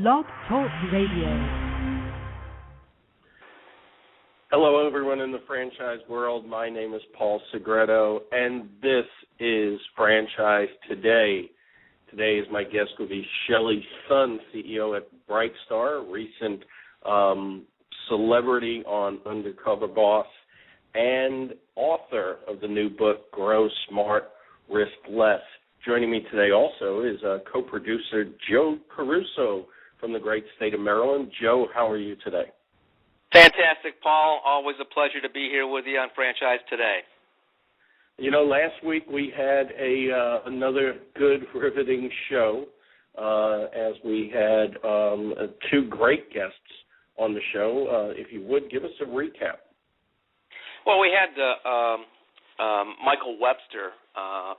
Blog Talk Radio. Hello, everyone in the franchise world. My name is Paul Segreto, and this is Franchise Today. Today's my guest will be Shelly Sun, CEO at BrightStar, recent celebrity on Undercover Boss, and author of the new book, Grow Smart, Risk Less. Joining me today also is co-producer Joe Caruso from the great state of Maryland. Joe, how are you today? Fantastic, Paul. Always a pleasure to be here with you on Franchise Today. You know, last week we had another good, riveting show as we had two great guests on the show. If you would, give us a recap. Well, we had Michael Webster,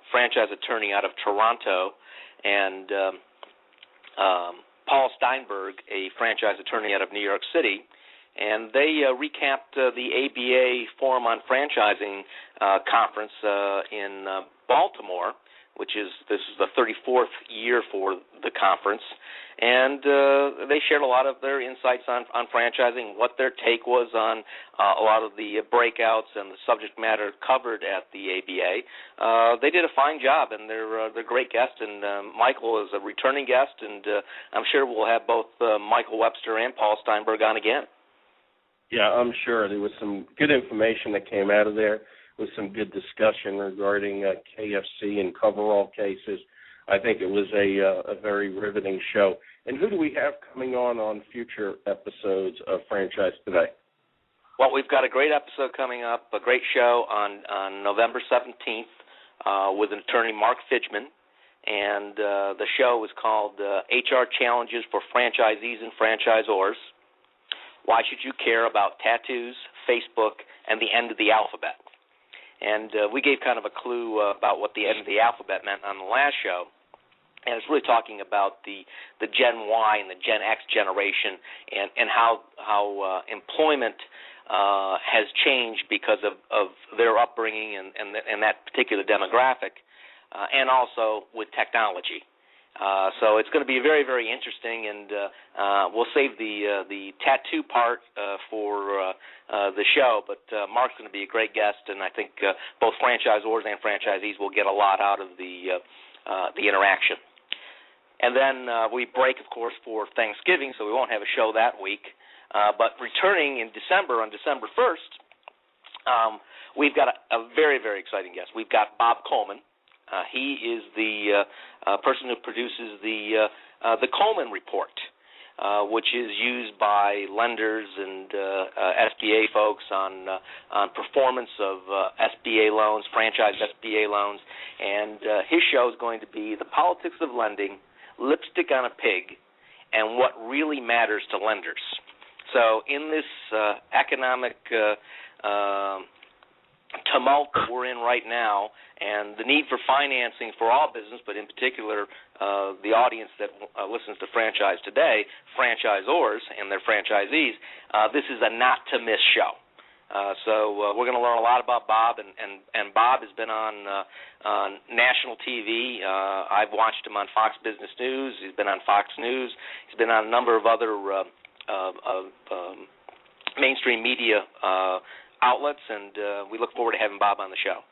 franchise attorney out of Toronto, and Paul Steinberg, a franchise attorney out of New York City, and they recapped the ABA Forum on Franchising conference in Baltimore, this is the 34th year for the conference, and they shared a lot of their insights on franchising, what their take was on a lot of the breakouts and the subject matter covered at the ABA. They did a fine job, and they're great guests, and Michael is a returning guest, and I'm sure we'll have both Michael Webster and Paul Steinberg on again. Yeah, I'm sure. There was some good information that came out of there, with some good discussion regarding KFC and coverall cases. I think it was a very riveting show. And who do we have coming on future episodes of Franchise Today? Well, we've got a great episode coming up, a great show on November 17th with an attorney, Mark Fidgman. And the show is called HR Challenges for Franchisees and Franchisors. Why should you care about tattoos, Facebook, and the end of the alphabet? And we gave kind of a clue about what the end of the alphabet meant on the last show. And it's really talking about the Gen Y and the Gen X generation and how employment has changed because of their upbringing and that particular demographic, and also with technology. So it's going to be very, very interesting, and we'll save the tattoo part for the show, but Mark's going to be a great guest, and I think both franchisors and franchisees will get a lot out of the interaction. And then we break, of course, for Thanksgiving, so we won't have a show that week. But returning in December, on December 1st, we've got a very, very exciting guest. We've got Bob Coleman. He is the person who produces the Coleman Report, which is used by lenders and SBA folks on performance of SBA loans, franchise SBA loans. And his show is going to be The Politics of Lending, Lipstick on a Pig, and What Really Matters to Lenders. So in this economic tumult that we're in right now, and the need for financing for all business, but in particular the audience that listens to Franchise Today, franchisors and their franchisees, this is a not-to-miss show. So we're going to learn a lot about Bob, and Bob has been on national TV. I've watched him on Fox Business News. He's been on Fox News. He's been on a number of other mainstream media outlets, and we look forward to having Bob on the show.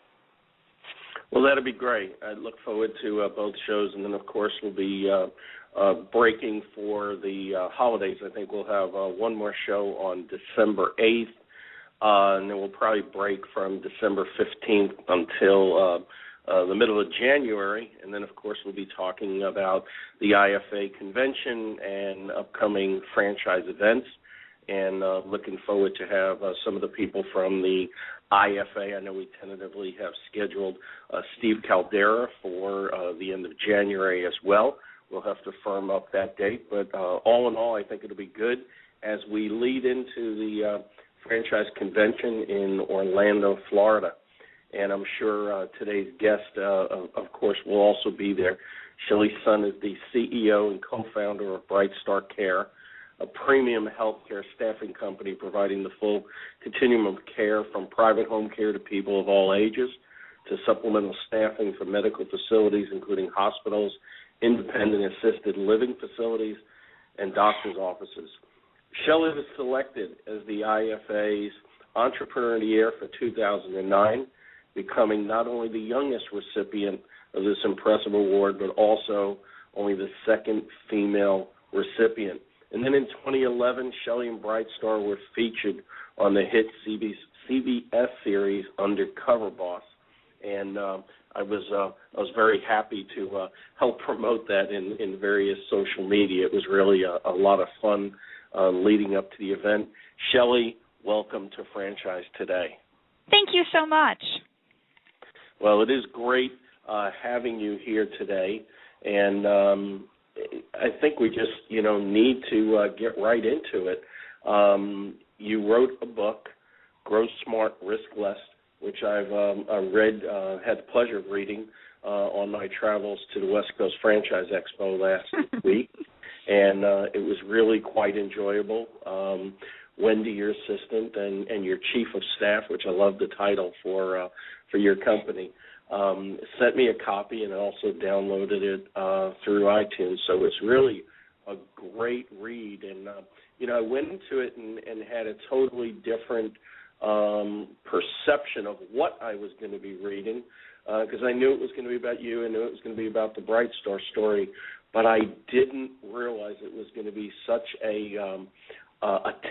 Well, that'll be great. I look forward to both shows, and then, of course, we'll be breaking for the holidays. I think we'll have one more show on December 8th, and then we'll probably break from December 15th until the middle of January, and then, of course, we'll be talking about the IFA convention and upcoming franchise events. And looking forward to have some of the people from the IFA. I know we tentatively have scheduled Steve Caldera for the end of January as well. We'll have to firm up that date. But all in all, I think it'll be good as we lead into the franchise convention in Orlando, Florida. And I'm sure today's guest, of course, will also be there. Shelly Sun is the CEO and co-founder of BrightStar Care, a premium healthcare staffing company providing the full continuum of care from private home care to people of all ages to supplemental staffing for medical facilities, including hospitals, independent assisted living facilities, and doctor's offices. Shelly was selected as the IFA's Entrepreneur of the Year for 2009, becoming not only the youngest recipient of this impressive award, but also only the second female recipient. And then in 2011, Shelly and BrightStar were featured on the hit CBS series Undercover Boss, and I was very happy to help promote that in various social media. It was really a lot of fun leading up to the event. Shelly, welcome to Franchise Today. Thank you so much. Well, it is great having you here today, and I think we just, need to get right into it. You wrote a book, Grow Smart, Risk Less, which I've read, had the pleasure of reading on my travels to the West Coast Franchise Expo last week, and it was really quite enjoyable. Wendy, your assistant, and your chief of staff, which I love the title for your company, sent me a copy, and I also downloaded it through iTunes. So it's really a great read. And, I went into it and had a totally different perception of what I was going to be reading, because I knew it was going to be about you. I knew it was going to be about the BrightStar story, but I didn't realize it was going to be such a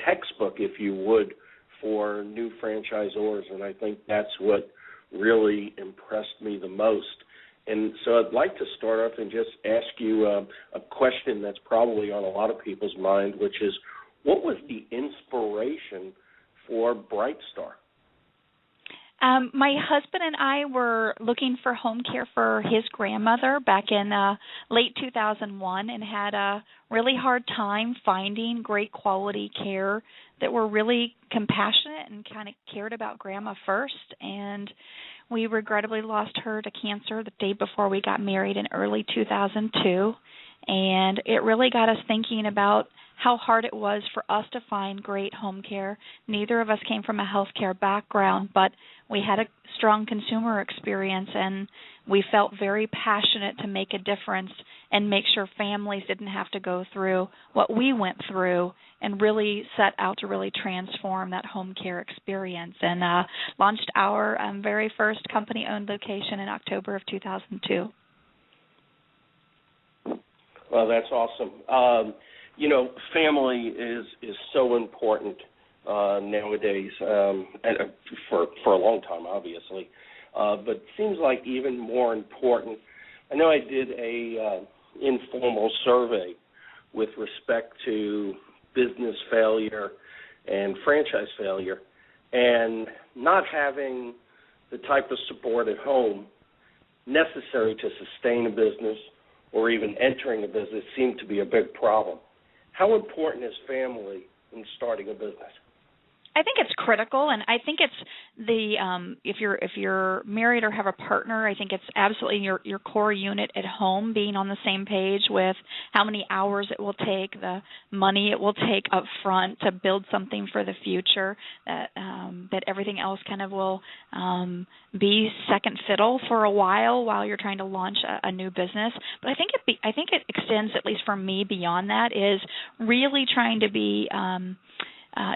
textbook, if you would, for new franchisors, and I think that's what really impressed me the most. And so I'd like to start off and just ask you a question that's probably on a lot of people's mind, which is, what was the inspiration for BrightStar? My husband and I were looking for home care for his grandmother back in late 2001 and had a really hard time finding great quality care that were really compassionate and kind of cared about Grandma first. And we regrettably lost her to cancer the day before we got married in early 2002. And it really got us thinking about how hard it was for us to find great home care. Neither of us came from a healthcare background, but we had a strong consumer experience, and we felt very passionate to make a difference and make sure families didn't have to go through what we went through, and really set out to really transform that home care experience, and launched our very first company-owned location in October of 2002. Well, that's awesome. Family is so important nowadays, and for a long time, obviously, but it seems like even more important. I know I did a informal survey with respect to business failure and franchise failure, and not having the type of support at home necessary to sustain a business or even entering a business seemed to be a big problem. How important is family in starting a business? I think it's critical, and I think it's the if you're married or have a partner, I think it's absolutely your core unit at home being on the same page with how many hours it will take, the money it will take up front to build something for the future, that everything else kind of will be second fiddle for a while you're trying to launch a new business. But I think it extends, at least for me, beyond that, is really trying to be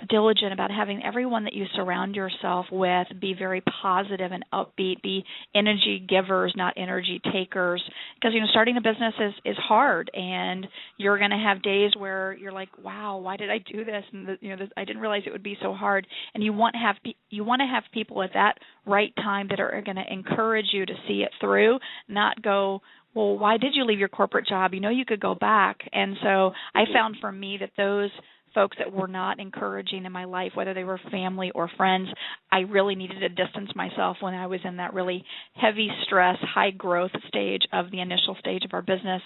diligent about having everyone that you surround yourself with be very positive and upbeat, be energy givers, not energy takers. Because, starting a business is hard, and you're going to have days where you're like, wow, why did I do this? And I didn't realize it would be so hard. And you want to have people at that right time that are going to encourage you to see it through, not go, well, why did you leave your corporate job? You could go back. And so I found for me that those folks that were not encouraging in my life, whether they were family or friends, I really needed to distance myself when I was in that really heavy stress, high growth stage of the initial stage of our business,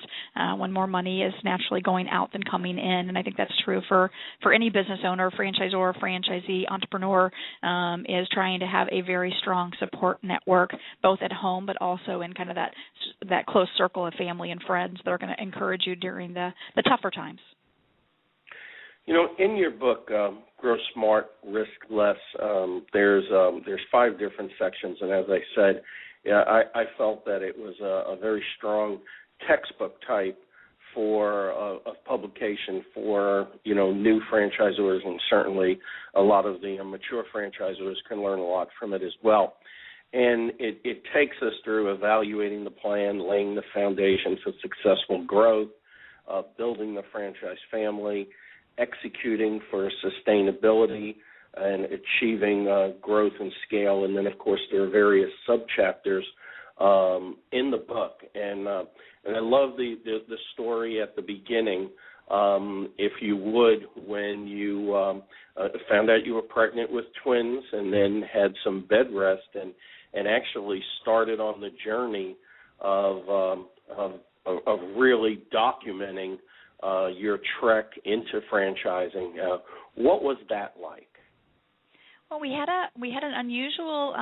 when more money is naturally going out than coming in. And I think that's true for any business owner, franchisor, franchisee, entrepreneur, is trying to have a very strong support network, both at home but also in kind of that close circle of family and friends that are going to encourage you during the tougher times. In your book, Grow Smart, Risk Less, there's 5 different sections, and as I said, I felt that it was a very strong textbook type for of publication for new franchisors, and certainly a lot of the mature franchisors can learn a lot from it as well. And it takes us through evaluating the plan, laying the foundation for successful growth, building the franchise family, executing for sustainability, and achieving growth and scale. And then, of course, there are various subchapters in the book. And I love the story at the beginning, if you would, when you found out you were pregnant with twins and then had some bed rest and actually started on the journey of really documenting your trek into franchising. What was that like? Well, we had an unusual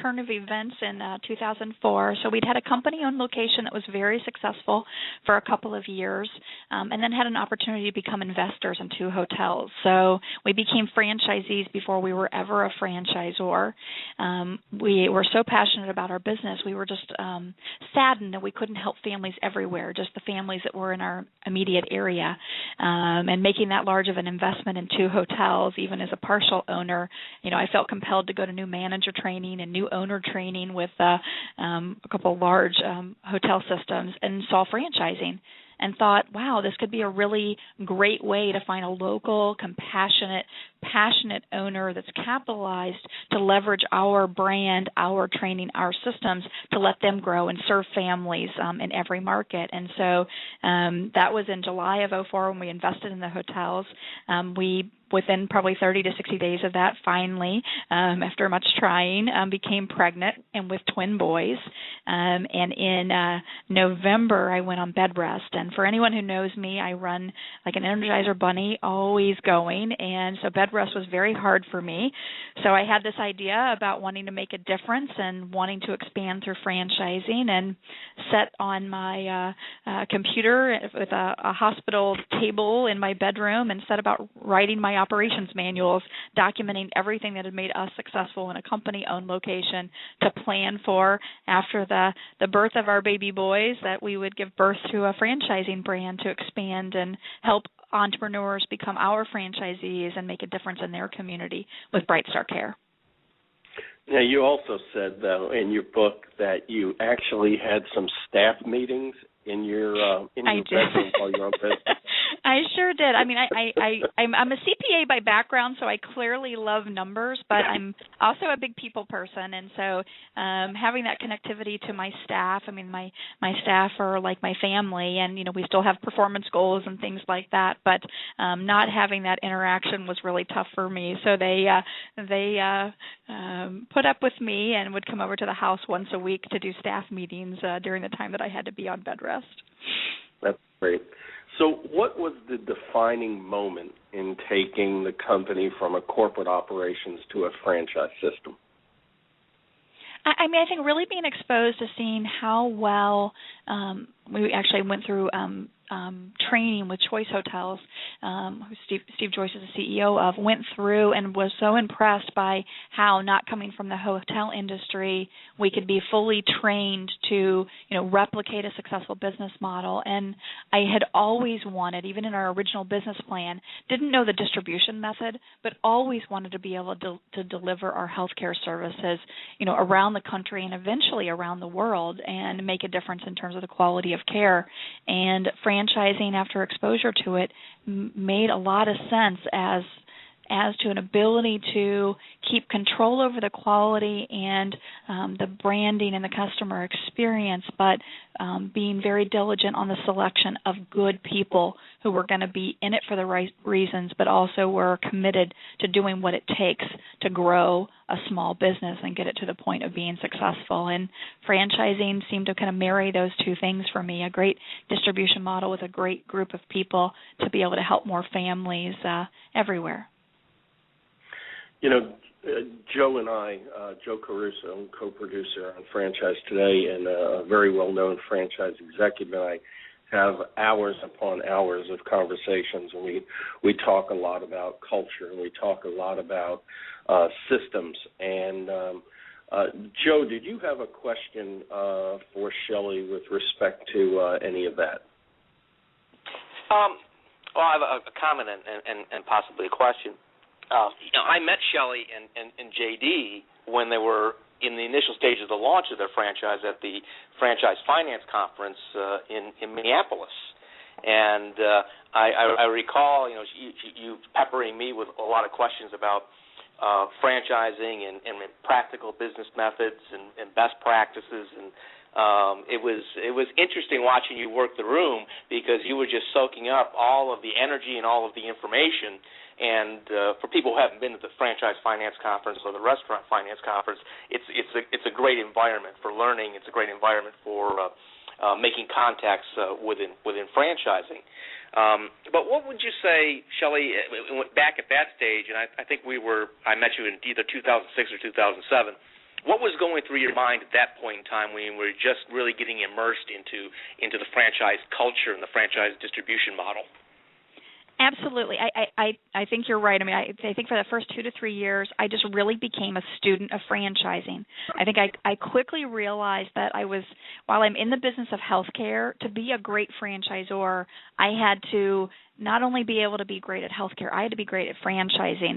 turn of events in 2004. So we'd had a company-owned location that was very successful for a couple of years, and then had an opportunity to become investors in 2 hotels. So we became franchisees before we were ever a franchisor. We were so passionate about our business, we were just saddened that we couldn't help families everywhere, just the families that were in our immediate area. And making that large of an investment in 2 hotels, even as a partial owner, I felt compelled to go to new manager training and new owner training with a couple of large hotel systems, and saw franchising and thought, wow, this could be a really great way to find a local, compassionate, passionate owner that's capitalized to leverage our brand, our training, our systems to let them grow and serve families in every market. And so that was in July of 2004 when we invested in the hotels. Within probably 30 to 60 days of that, finally, after much trying, became pregnant and with twin boys. And in November, I went on bed rest. And for anyone who knows me, I run like an Energizer bunny, always going. And so bed rest was very hard for me. So I had this idea about wanting to make a difference and wanting to expand through franchising, and set on my computer with a hospital table in my bedroom and set about writing my operations manuals, documenting everything that had made us successful in a company-owned location, to plan for, after the birth of our baby boys, that we would give birth to a franchising brand to expand and help entrepreneurs become our franchisees and make a difference in their community with BrightStar Care. Now, you also said, though, in your book that you actually had some staff meetings in your bedroom while you're on bed. I sure did. I mean, I'm a CPA by background, so I clearly love numbers, but I'm also a big people person, and so having that connectivity to my staff. I mean, my staff are like my family, and we still have performance goals and things like that, but not having that interaction was really tough for me. So they put up with me and would come over to the house once a week to do staff meetings during the time that I had to be on bed rest. That's great. So what was the defining moment in taking the company from a corporate operations to a franchise system? I mean, I think really being exposed to seeing how well we actually went through training with Choice Hotels, who Steve Joyce is the CEO of, went through and was so impressed by how, not coming from the hotel industry, we could be fully trained to, replicate a successful business model. And I had always wanted, even in our original business plan, didn't know the distribution method, but always wanted to be able to deliver our healthcare services, around the country and eventually around the world, and make a difference in terms of the quality of care. And franchising, after exposure to it, made a lot of sense as to an ability to keep control over the quality and the branding and the customer experience, but being very diligent on the selection of good people who were going to be in it for the right reasons, but also were committed to doing what it takes to grow a small business and get it to the point of being successful. And franchising seemed to kind of marry those two things for me: a great distribution model with a great group of people to be able to help more families everywhere. Joe and I, Joe Caruso, co-producer on Franchise Today and a very well-known franchise executive, and I have hours upon hours of conversations, and we talk a lot about culture, and we talk a lot about systems. And Joe, did you have a question for Shelly with respect to any of that? Well, I have a comment and possibly a question. I met Shelly and JD when they were in the initial stage of the launch of their franchise at the Franchise Finance Conference in Minneapolis. And I recall, you peppering me with a lot of questions about franchising and practical business methods and best practices, and it was interesting watching you work the room because you were just soaking up all of the energy and all of the information. And for people who haven't been to the Franchise Finance Conference or the Restaurant Finance Conference, it's a great environment for learning. It's a great environment for making contacts within franchising. But what would you say, Shelly, back at that stage, and I think I met you in either 2006 or 2007, what was going through your mind at that point in time when you were just really getting immersed into the franchise culture and the franchise distribution model? Absolutely. I think you're right. I mean, I think for the first 2 to 3 years, I just really became a student of franchising. I think I quickly realized that while I'm in the business of healthcare, to be a great franchisor, I had to not only be able to be great at healthcare, I had to be great at franchising,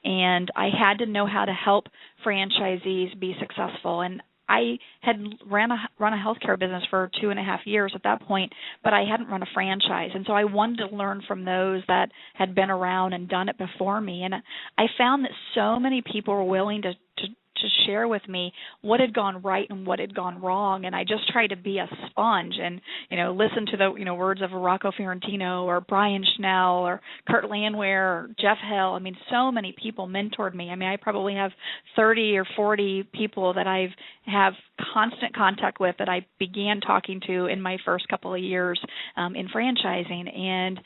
and I had to know how to help franchisees be successful. And I had run a healthcare business for 2.5 years at that point, but I hadn't run a franchise. And so I wanted to learn from those that had been around and done it before me. And I found that so many people were willing to share with me what had gone right and what had gone wrong, and I just tried to be a sponge and listen to the words of Rocco Fiorentino or Brian Schnell or Kurt Landwehr or Jeff Hill. I mean, so many people mentored me. I mean, I probably have 30 or 40 people that I have constant contact with that I began talking to in my first couple of years in franchising. And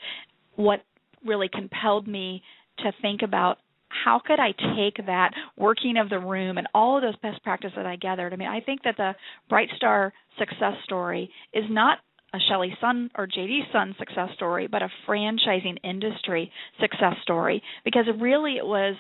what really compelled me to think about how could I take that working of the room and all of those best practices that I gathered? I mean, I think that the BrightStar success story is not a Shelly Sun or JD Sun success story, but a franchising industry success story, because really it was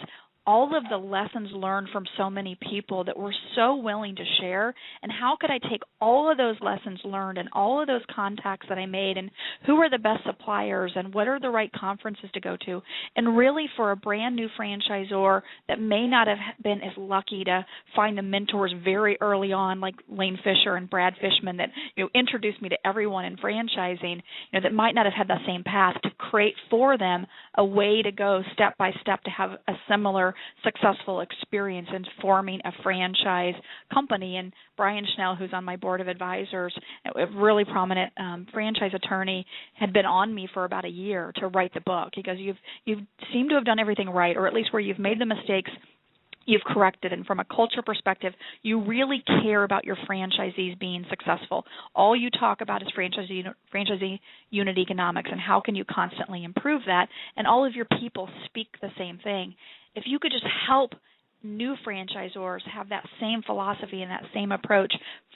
all of the lessons learned from so many people that were so willing to share, and how could I take all of those lessons learned and all of those contacts that I made and who are the best suppliers and what are the right conferences to go to, and really for a brand new franchisor that may not have been as lucky to find the mentors very early on like Lane Fisher and Brad Fishman that introduced me to everyone in franchising, that might not have had that same path, to create for them a way to go step by step to have a similar successful experience in forming a franchise company. And Brian Schnell, who's on my board of advisors, a really prominent franchise attorney, had been on me for about a year to write the book. He goes, you've seemed to have done everything right, or at least where you've made the mistakes, you've corrected. And from a culture perspective, you really care about your franchisees being successful. All you talk about is franchisee unit economics and how can you constantly improve that. And all of your people speak the same thing. If you could just help new franchisors have that same philosophy and that same approach,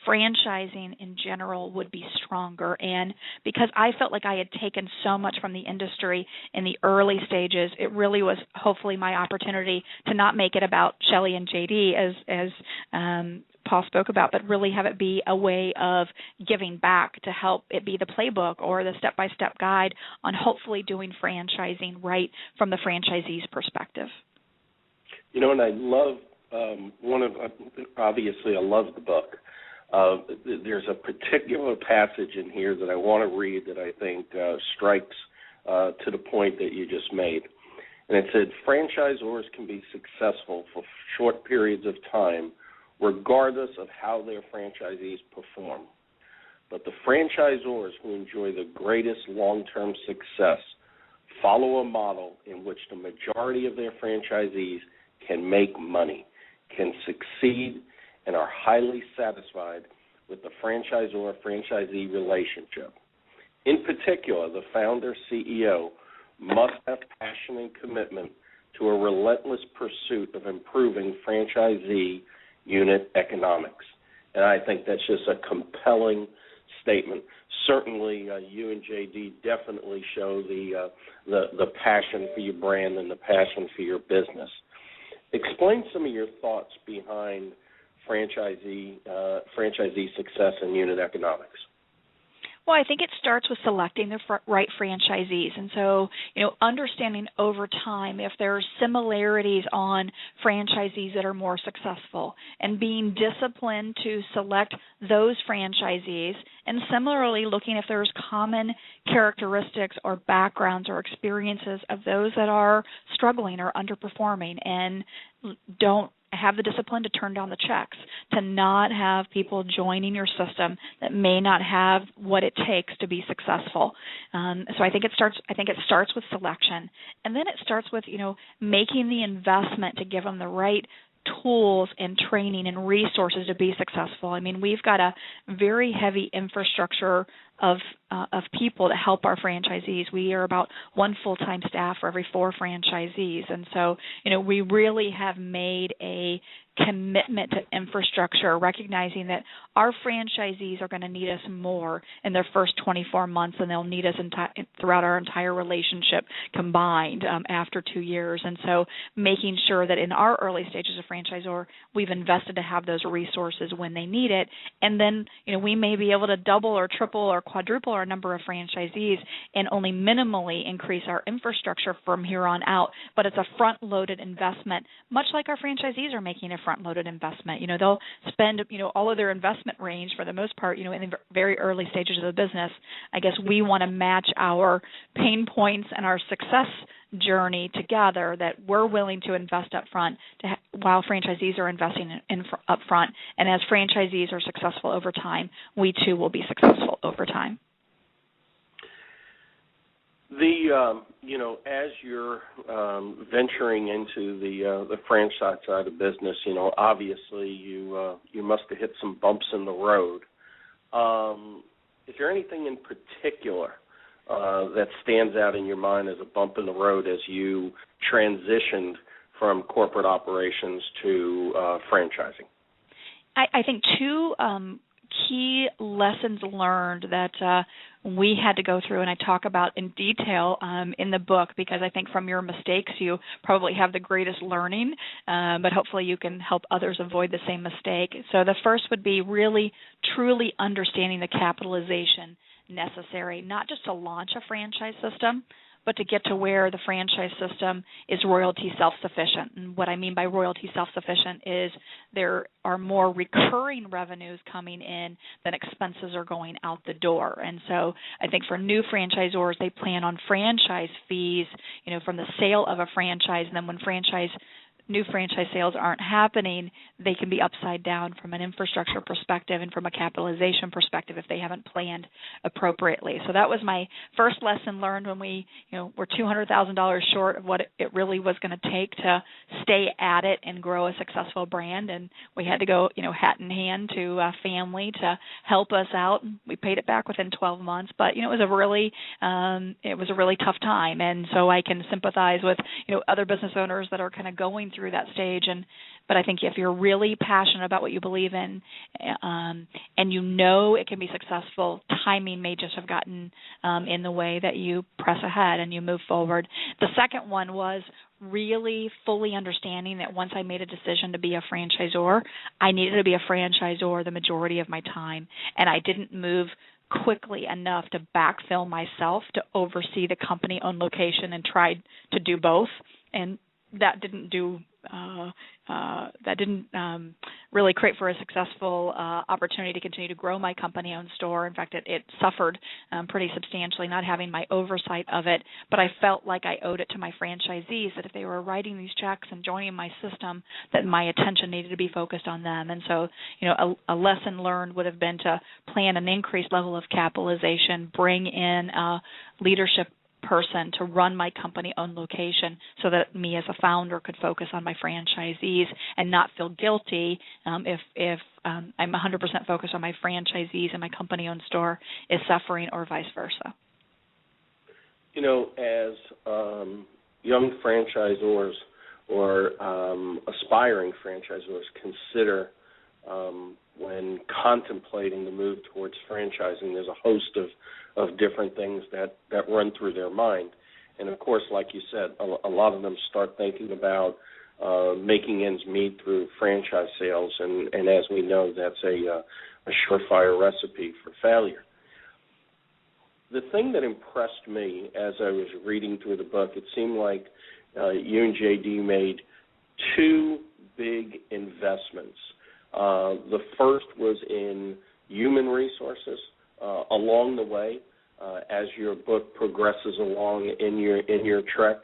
franchising in general would be stronger. And because I felt like I had taken so much from the industry in the early stages, it really was hopefully my opportunity to not make it about Shelly and JD as Paul spoke about, but really have it be a way of giving back to help it be the playbook or the step-by-step guide on hopefully doing franchising right from the franchisee's perspective. And I love obviously I love the book. There's a particular passage in here that I want to read that I think strikes to the point that you just made. And it said, franchisors can be successful for short periods of time regardless of how their franchisees perform. But the franchisors who enjoy the greatest long-term success follow a model in which the majority of their franchisees can make money, can succeed, and are highly satisfied with the franchisor-franchisee relationship. In particular, the founder CEO must have passion and commitment to a relentless pursuit of improving franchisee unit economics. And I think that's just a compelling statement. Certainly, you and JD definitely show the passion for your brand and the passion for your business. Explain some of your thoughts behind franchisee success and unit economics. Well, I think it starts with selecting the right franchisees. And so, understanding over time if there's similarities on franchisees that are more successful and being disciplined to select those franchisees, and similarly looking if there's common characteristics or backgrounds or experiences of those that are struggling or underperforming and don't have the discipline to turn down the checks, to not have people joining your system that may not have what it takes to be successful. So I think it starts with selection, and then it starts with making the investment to give them the right tools and training and resources to be successful. I mean, we've got a very heavy infrastructure of people to help our franchisees. We are about one full-time staff for every 4 franchisees, and so we really have made a commitment to infrastructure, recognizing that our franchisees are going to need us more in their first 24 months than they'll need us throughout our entire relationship combined after 2 years. And so making sure that in our early stages of franchisor, we've invested to have those resources when they need it. And then, we may be able to double or triple or quadruple our number of franchisees and only minimally increase our infrastructure from here on out. But it's a front-loaded investment, much like our franchisees are making a front-loaded investment. They'll spend, all of their investment range for the most part, in the very early stages of the business. I guess we want to match our pain points and our success journey together, that we're willing to invest up front while franchisees are investing in up front. And as franchisees are successful over time, we too will be successful over time. As you're venturing into the franchise side of business, obviously you must have hit some bumps in the road. Is there anything in particular that stands out in your mind as a bump in the road as you transitioned from corporate operations to franchising? I think 2 key lessons learned that we had to go through, and I talk about in detail in the book, because I think from your mistakes you probably have the greatest learning, but hopefully you can help others avoid the same mistake. So the first would be really, truly understanding the capitalization necessary, not just to launch a franchise system, but to get to where the franchise system is royalty self-sufficient. And what I mean by royalty self-sufficient is there are more recurring revenues coming in than expenses are going out the door. And so I think for new franchisors, they plan on franchise fees, from the sale of a franchise, and then when new franchise sales aren't happening, they can be upside down from an infrastructure perspective and from a capitalization perspective if they haven't planned appropriately. So that was my first lesson learned when we, were $200,000 short of what it really was going to take to stay at it and grow a successful brand. And we had to go, hat in hand to a family to help us out. We paid it back within 12 months, but, it was a really tough time. And so I can sympathize with, other business owners that are kind of going through that stage. But I think if you're really passionate about what you believe in, and it can be successful, timing may just have gotten in the way that you press ahead and you move forward. The second one was really fully understanding that once I made a decision to be a franchisor, I needed to be a franchisor the majority of my time, and I didn't move quickly enough to backfill myself to oversee the company-owned location and tried to do both. And that didn't really create for a successful opportunity to continue to grow my company-owned store. In fact, it suffered pretty substantially not having my oversight of it. But I felt like I owed it to my franchisees that if they were writing these checks and joining my system, that my attention needed to be focused on them. And so, a lesson learned would have been to plan an increased level of capitalization, bring in leadership person to run my company-owned location so that me as a founder could focus on my franchisees and not feel guilty if I'm 100% focused on my franchisees and my company-owned store is suffering, or vice versa. As young franchisors or aspiring franchisors consider when contemplating the move towards franchising, there's a host of different things that run through their mind. And, of course, like you said, a lot of them start thinking about making ends meet through franchise sales, and as we know, that's a surefire recipe for failure. the thing that impressed me as I was reading through the book, it seemed like you and JD made two big investments. The first was in human resources along the way as your book progresses along in your trek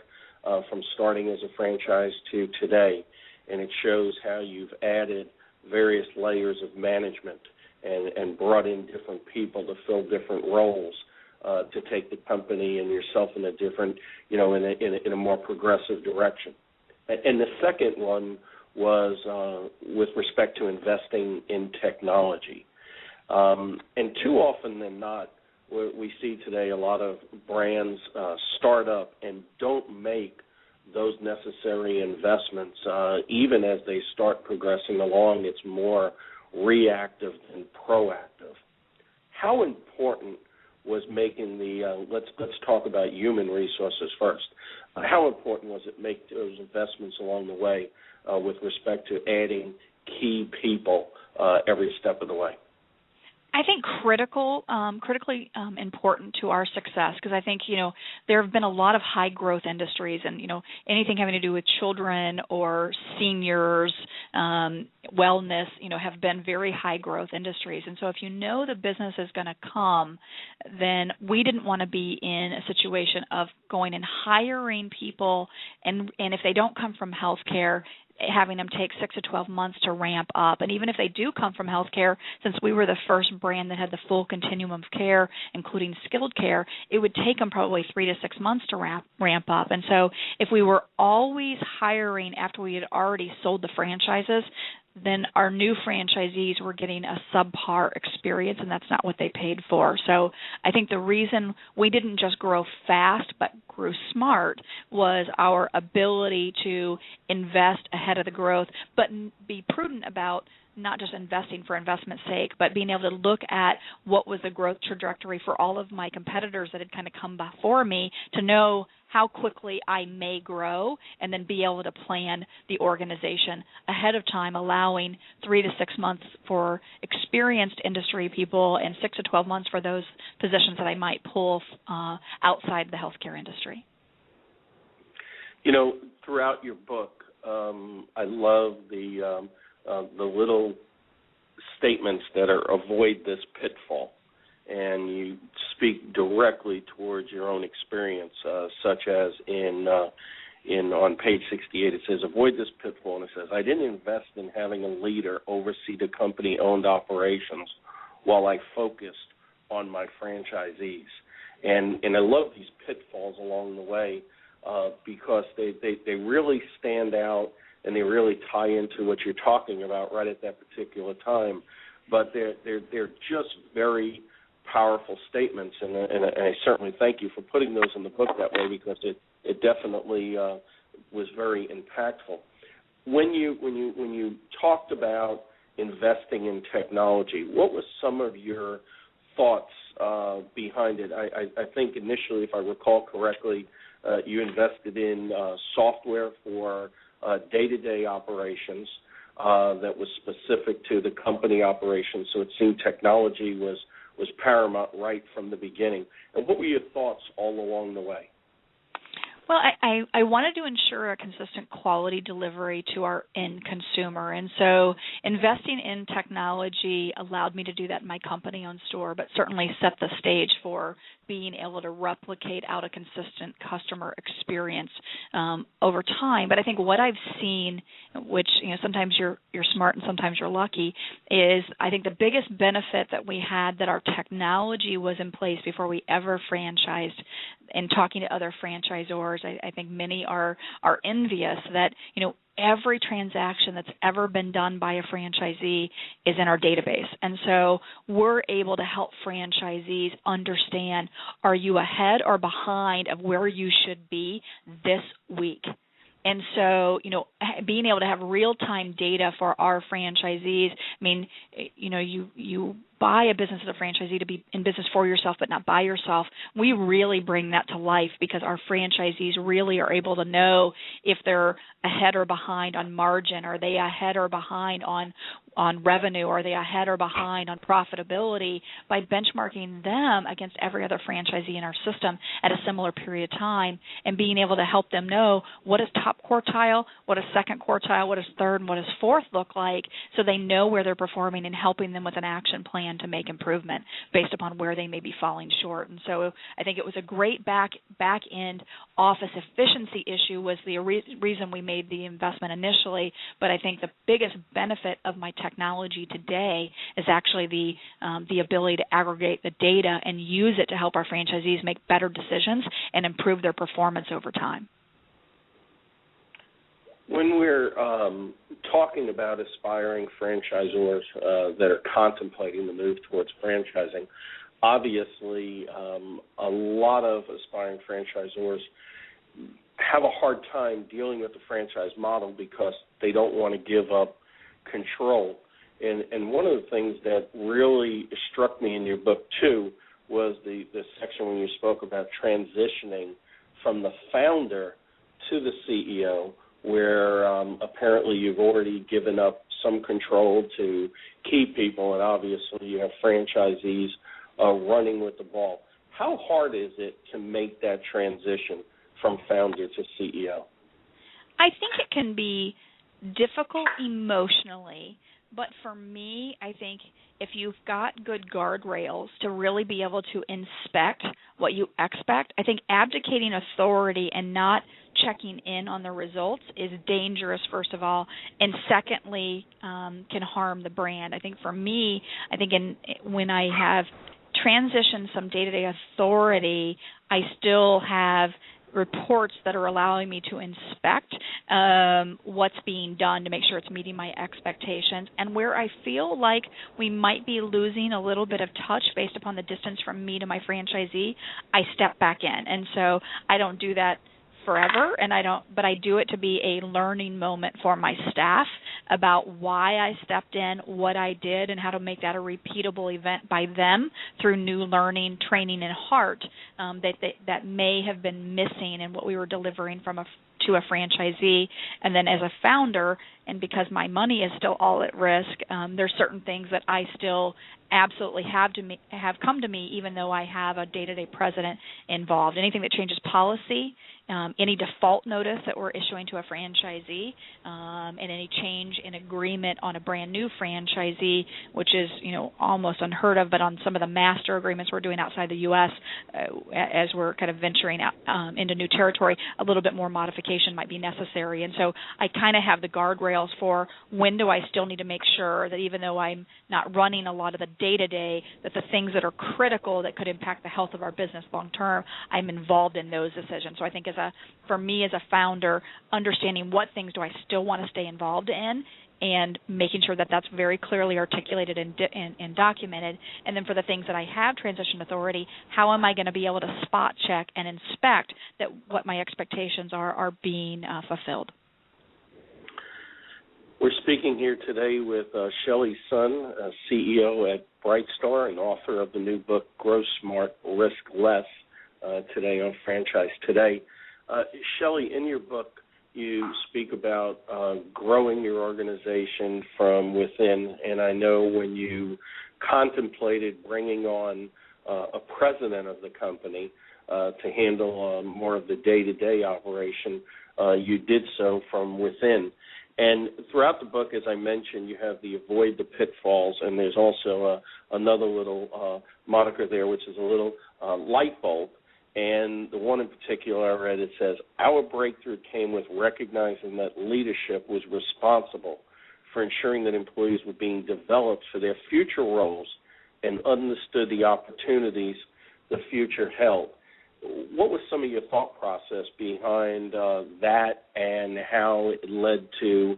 from starting as a franchise to today, and it shows how you've added various layers of management and brought in different people to fill different roles to take the company and yourself in a different, in a more progressive direction. And the second one was with respect to investing in technology. And too often than not, we see today a lot of brands start up and don't make those necessary investments. Even as they start progressing along, it's more reactive than proactive. How important was making let's talk about human resources first. How important was it make those investments along the way with respect to adding key people every step of the way? I think critically important to our success, because I think, there have been a lot of high growth industries, and, anything having to do with children or seniors, wellness, have been very high growth industries. And so if the business is going to come, then we didn't want to be in a situation of going and hiring people, and if they don't come from healthcare, having them take 6 to 12 months to ramp up. And even if they do come from healthcare, since we were the first brand that had the full continuum of care, including skilled care, it would take them probably 3 to 6 months to ramp up. And so if we were always hiring after we had already sold the franchises, then our new franchisees were getting a subpar experience, and that's not what they paid for. So I think the reason we didn't just grow fast but grew smart was our ability to invest ahead of the growth, but be prudent about not just investing for investment's sake, but being able to look at what was the growth trajectory for all of my competitors that had kind of come before me to know how quickly I may grow, and then be able to plan the organization ahead of time, allowing 3 to 6 months for experienced industry people and 6 to 12 months for those positions that I might pull outside the healthcare industry. Throughout your book, I love the little statements that are avoid this pitfall, and you speak directly towards your own experience, such as on page 68, it says, avoid this pitfall, and it says, I didn't invest in having a leader oversee the company-owned operations while I focused on my franchisees. And I love these pitfalls along the way because they really stand out, and they really tie into what you're talking about right at that particular time. But they're just very powerful statements, and I certainly thank you for putting those in the book that way, because it definitely was very impactful. When you talked about investing in technology, what was some of your thoughts behind it? I think initially, if I recall correctly, you invested in software for day-to-day operations that was specific to the company operations, so it seemed technology was paramount right from the beginning. And what were your thoughts all along the way? Well, I wanted to ensure a consistent quality delivery to our end consumer, and so investing in technology allowed me to do that in my company-owned store, but certainly set the stage for being able to replicate out a consistent customer experience over time. But I think what I've seen, which sometimes you're smart and sometimes you're lucky, is I think the biggest benefit that we had that our technology was in place before we ever franchised. And talking to other franchisors, I think many are envious that every transaction that's ever been done by a franchisee is in our database. And so we're able to help franchisees understand, are you ahead or behind of where you should be this week? And so, being able to have real-time data for our franchisees, you buy a business as a franchisee to be in business for yourself but not by yourself. We really bring that to life because our franchisees really are able to know if they're ahead or behind on margin. Are they ahead or behind on on revenue? Are they ahead or behind on profitability, by benchmarking them against every other franchisee in our system at a similar period of time, and being able to help them know what does top quartile, what does second quartile, what does third, and what does fourth look like, so they know where they're performing, and helping them with an action plan to make improvement based upon where they may be falling short. And so I think it was a great back-end office efficiency issue was the reason we made the investment initially, but I think the biggest benefit of my technology today is actually the ability to aggregate the data and use it to help our franchisees make better decisions and improve their performance over time. When we're talking about aspiring franchisors that are contemplating the move towards franchising, obviously a lot of aspiring franchisors have a hard time dealing with the franchise model because they don't want to give up control. And one of the things that really struck me in your book, too, was the section when you spoke about transitioning from the founder to the CEO, where apparently you've already given up some control to key people, and obviously you have franchisees running with the ball. How hard is it to make that transition from founder to CEO? I think it can be difficult emotionally, but for me, I think if you've got good guardrails to really be able to inspect what you expect, I think abdicating authority and not checking in on the results is dangerous, first of all, and secondly, can harm the brand. I think for me, when I have transitioned some day-to-day authority, I still have reports that are allowing me to inspect what's being done to make sure it's meeting my expectations. And where I feel like we might be losing a little bit of touch based upon the distance from me to my franchisee, I step back in. And so I don't do that forever, but I do it to be a learning moment for my staff about why I stepped in, what I did, and how to make that a repeatable event by them through new learning, training, and heart that may have been missing in what we were delivering to a franchisee. And then as a founder, and because my money is still all at risk, there's certain things that I still absolutely have come to me, even though I have a day-to-day president involved. Anything that changes policy, any default notice that we're issuing to a franchisee, and any change in agreement on a brand new franchisee, which is almost unheard of, but on some of the master agreements we're doing outside the U.S., as we're kind of venturing out into new territory, a little bit more modification might be necessary. And so I kind of have the guardrails for when do I still need to make sure that even though I'm not running a lot of the day-to-day, that the things that are critical that could impact the health of our business long-term, I'm involved in those decisions. So I think for me as a founder, understanding what things do I still want to stay involved in, and making sure that that's very clearly articulated and documented. And then for the things that I have transition authority, how am I going to be able to spot check and inspect that what my expectations are being fulfilled? We're speaking here today with Shelly Sun, CEO at BrightStar and author of the new book, Grow Smart, Risk Less, today on Franchise Today. Shelly, in your book, you speak about growing your organization from within, and I know when you contemplated bringing on a president of the company to handle more of the day-to-day operation, you did so from within. And throughout the book, as I mentioned, you have the avoid the pitfalls, and there's also another little moniker there, which is a little light bulb. And the one in particular I read, it says, our breakthrough came with recognizing that leadership was responsible for ensuring that employees were being developed for their future roles and understood the opportunities the future held. What was some of your thought process behind that, and how it led to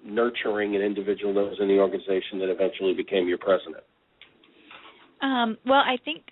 nurturing an individual that was in the organization that eventually became your president? Well, I think,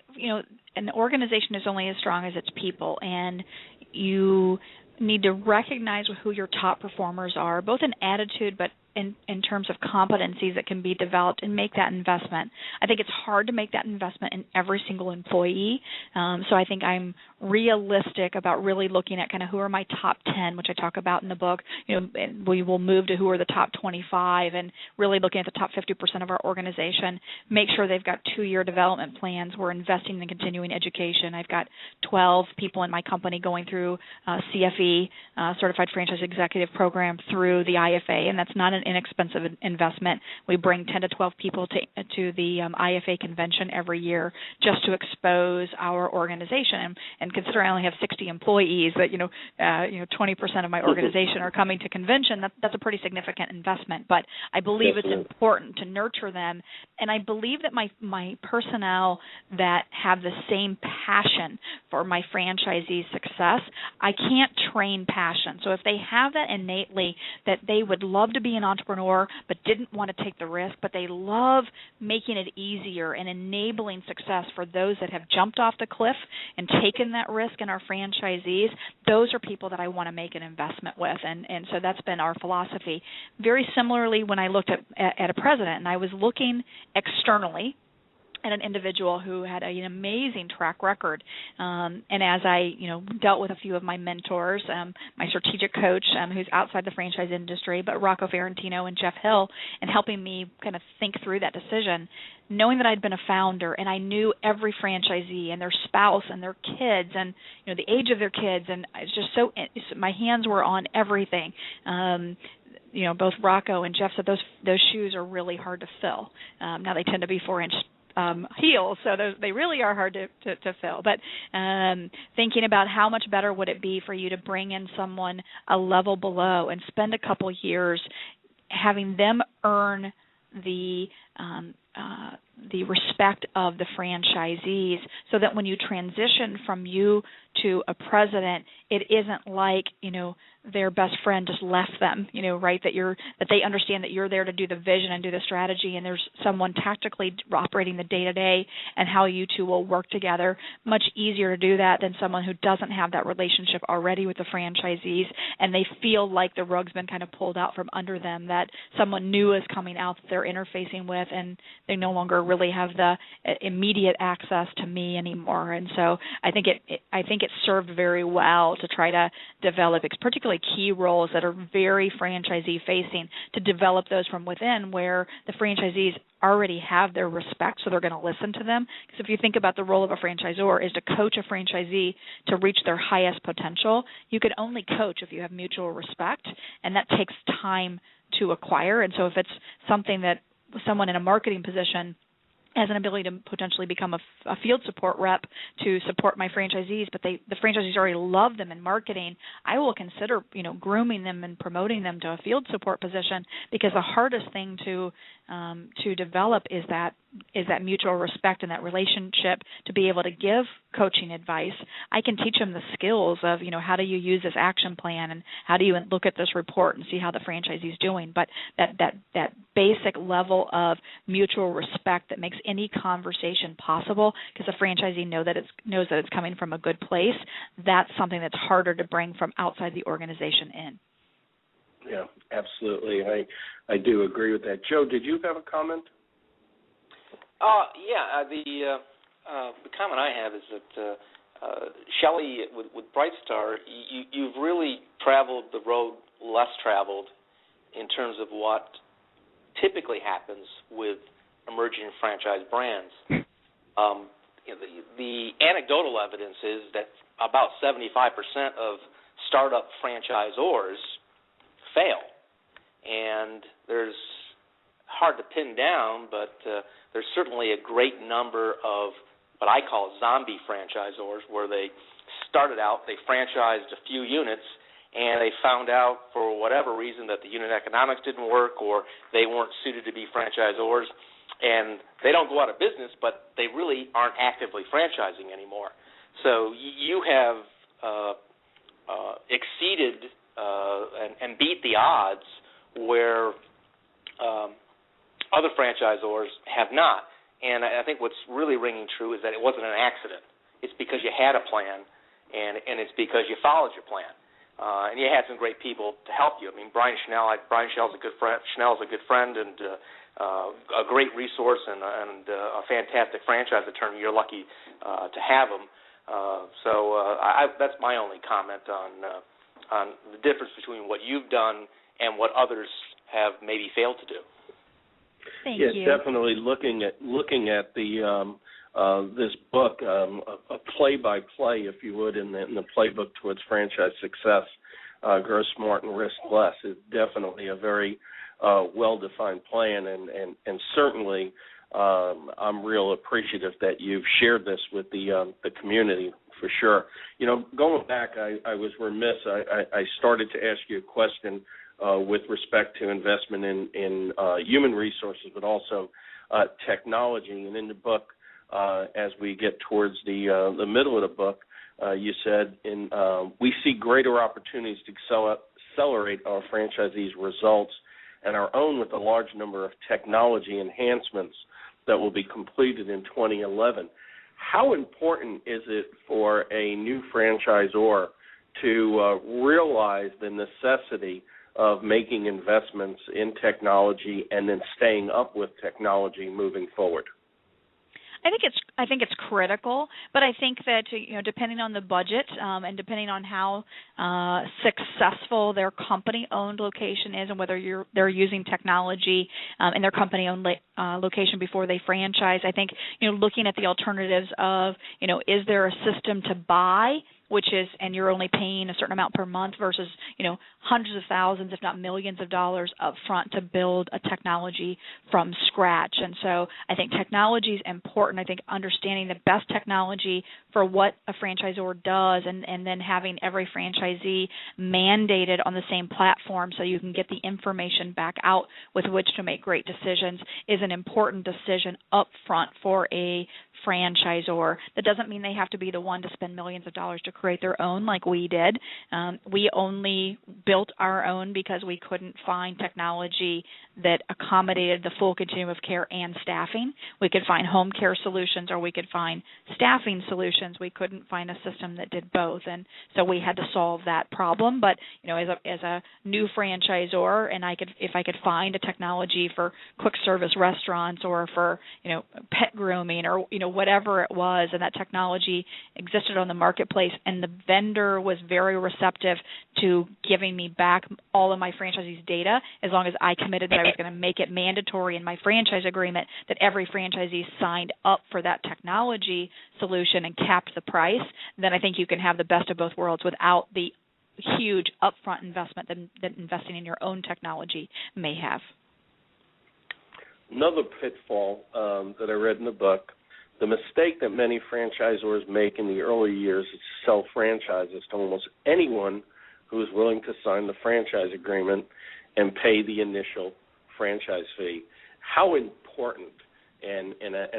an organization is only as strong as its people, and you need to recognize who your top performers are, both in attitude but in terms of competencies that can be developed and make that investment. I think it's hard to make that investment in every single employee. So I think I'm realistic about really looking at kind of who are my top 10, which I talk about in the book. And we will move to who are the top 25 and really looking at the top 50% of our organization. Make sure they've got 2-year development plans. We're investing in continuing education. I've got 12 people in my company going through CFE, Certified Franchise Executive Program, through the IFA, and that's not an inexpensive investment. We bring 10 to 12 people to the IFA convention every year just to expose our organization. And consider I only have 60 employees, that 20% of my organization are coming to convention. That's a pretty significant investment. But I believe it's important to nurture them, and I believe that my personnel that have the same passion for my franchisees' success, I can't train passion. So if they have that innately, that they would love to be an entrepreneur but didn't want to take the risk, but they love making it easier and enabling success for those that have jumped off the cliff and taken that risk in our franchisees, those are people that I want to make an investment with. And so that's been our philosophy. Very similarly, when I looked at a president and I was looking externally and an individual who had an amazing track record. And as I, dealt with a few of my mentors, my strategic coach, who's outside the franchise industry, but Rocco Ferrantino and Jeff Hill, and helping me kind of think through that decision, knowing that I'd been a founder and I knew every franchisee and their spouse and their kids and, the age of their kids, and it's just my hands were on everything. Both Rocco and Jeff said those shoes are really hard to fill. Now they tend to be 4-inch heels, so they really are hard to fill. But thinking about how much better would it be for you to bring in someone a level below and spend a couple years having them earn the respect of the franchisees, so that when you transition from you to a president, it isn't like, their best friend just left them, right? That they understand that you're there to do the vision and do the strategy, and there's someone tactically operating the day-to-day and how you two will work together. Much easier to do that than someone who doesn't have that relationship already with the franchisees, and they feel like the rug's been kind of pulled out from under them, that someone new is coming out that they're interfacing with, and they no longer really have the immediate access to me anymore. And so I think it served very well to try to develop, particularly key roles that are very franchisee facing, to develop those from within, where the franchisees already have their respect, so they're going to listen to them. Because if you think about the role of a franchisor is to coach a franchisee to reach their highest potential, you can only coach if you have mutual respect, and that takes time to acquire. And so if it's something that someone in a marketing position has an ability to potentially become a field support rep to support my franchisees, but the franchisees already love them in marketing, I will consider, grooming them and promoting them to a field support position, because the hardest thing to develop is that mutual respect and that relationship to be able to give coaching advice. I can teach them the skills of, how do you use this action plan and how do you look at this report and see how the franchisee is doing. But that basic level of mutual respect that makes any conversation possible, because the franchisee knows that it's coming from a good place, that's something that's harder to bring from outside the organization in. Yeah, absolutely. I do agree with that. Joe, did you have a comment? The comment I have is that Shelly, with BrightStar, you've really traveled the road less traveled in terms of what typically happens with emerging franchise brands. The anecdotal evidence is that about 75% of startup franchisors fail, and there's hard to pin down, but there's certainly a great number of what I call zombie franchisors, where they started out, they franchised a few units, and they found out for whatever reason that the unit economics didn't work, or they weren't suited to be franchisors, and they don't go out of business, but they really aren't actively franchising anymore. So you have exceeded and beat the odds where other franchisors have not. And I think what's really ringing true is that it wasn't an accident. It's because you had a plan, and it's because you followed your plan. and you had some great people to help you. I mean, Brian Schnell's a good friend and a great resource and a fantastic franchise attorney. You're lucky to have him. That's my only comment on the difference between what you've done and what others have maybe failed to do. Thank you. Yes, definitely looking at the this book, a play-by-play, if you would, in the playbook towards franchise success, Grow Smart and Risk Less, is definitely a very well-defined plan, and certainly I'm real appreciative that you've shared this with the community, for sure. You know, going back, I was remiss. I started to ask you a question with respect to investment in human resources, but also technology. And in the book, as we get towards the middle of the book, you said, we see greater opportunities to accelerate our franchisees' results and our own with a large number of technology enhancements that will be completed in 2011. How important is it for a new franchisor to realize the necessity of making investments in technology and then staying up with technology moving forward? I think it's critical, but I think that, you know, depending on the budget and depending on how successful their company-owned location is and whether they're using technology in their company-owned location before they franchise, I think, you know, looking at the alternatives of, you know, is there a system to buy, which is, and you're only paying a certain amount per month versus, you know, hundreds of thousands, if not millions of dollars up front to build a technology from scratch. And so I think technology is important. I think understanding the best technology for what a franchisor does and then having every franchisee mandated on the same platform so you can get the information back out with which to make great decisions is an important decision up front for a franchisor. That doesn't mean they have to be the one to spend millions of dollars to create their own like we did. We only built our own because we couldn't find technology that accommodated the full continuum of care and staffing. We could find home care solutions or we could find staffing solutions. We couldn't find a system that did both, and so we had to solve that problem. But, you know, as a new franchisor, and if I could find a technology for quick service restaurants or for, you know, pet grooming or, you know, whatever it was, and that technology existed on the marketplace, and the vendor was very receptive to giving me back all of my franchisees' data as long as I committed that I was going to make it mandatory in my franchise agreement that every franchisee signed up for that technology solution and capped the price, then I think you can have the best of both worlds without the huge upfront investment that investing in your own technology may have. Another pitfall that I read in the book, the mistake that many franchisors make in the early years is to sell franchises to almost anyone who is willing to sign the franchise agreement and pay the initial franchise fee. How important, and